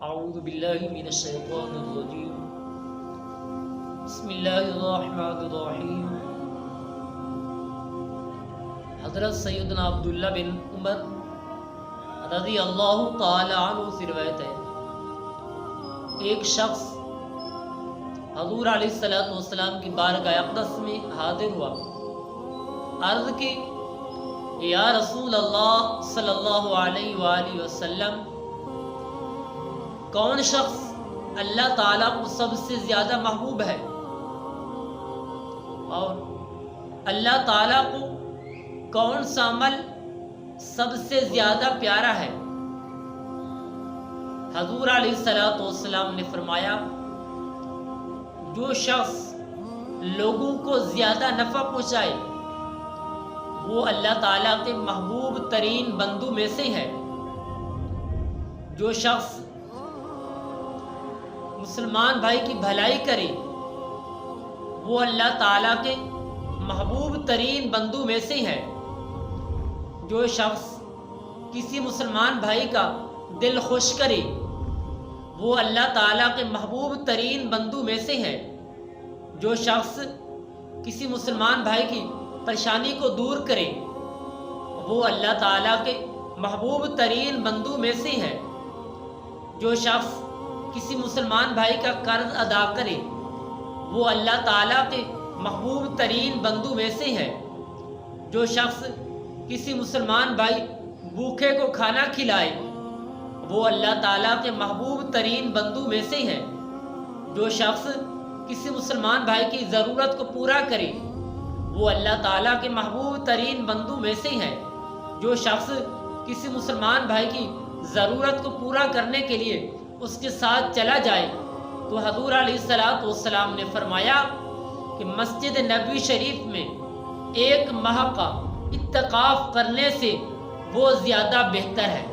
اعوذ باللہ من الشیطان الرجیم بسم اللہ الرحمن الرحیم۔ حضرت سیدنا عبداللہ بن عمر رضی اللہ تعالی عنہ سے روایت ہے، ایک شخص حضور علیہ الصلوۃ والسلام کی بارگاہ اقدس میں حاضر ہوا، عرض کی یا رسول اللہ صلی اللہ علیہ وآلہ وسلم، کون شخص اللہ تعالیٰ کو سب سے زیادہ محبوب ہے اور اللہ تعالیٰ کو کون سا عمل سب سے زیادہ پیارا ہے؟ حضور علیہ الصلوۃ والسلام نے فرمایا، جو شخص لوگوں کو زیادہ نفع پہنچائے وہ اللہ تعالیٰ کے محبوب ترین بندوں میں سے ہے۔ جو شخص مسلمان بھائی کی بھلائی کرے وہ اللہ تعالیٰ کے محبوب ترین بندوں میں سے ہے۔ جو شخص کسی مسلمان بھائی کا دل خوش کرے وہ اللہ تعالیٰ کے محبوب ترین بندوں میں سے ہے۔ جو شخص کسی مسلمان بھائی کی پریشانی کو دور کرے وہ اللہ تعالیٰ کے محبوب ترین بندوں میں سے ہے۔ جو شخص کسی مسلمان بھائی کا قرض ادا کرے وہ اللہ تعالیٰ کے محبوب ترین بندوں میں سے ہے۔ جو شخص کسی مسلمان بھائی بھوکے کو کھانا کھلائے وہ اللہ تعالیٰ کے محبوب ترین بندوں میں سے ہے۔ جو شخص کسی مسلمان بھائی کی ضرورت کو پورا کرے وہ اللہ تعالیٰ کے محبوب ترین بندوں میں سے ہے۔ جو شخص کسی مسلمان بھائی کی ضرورت کو پورا کرنے کے لیے اس کے ساتھ چلا جائے تو حضور علیہ الصلوۃ والسلام نے فرمایا کہ مسجد نبوی شریف میں ایک ماہ کا اعتکاف کرنے سے وہ زیادہ بہتر ہے۔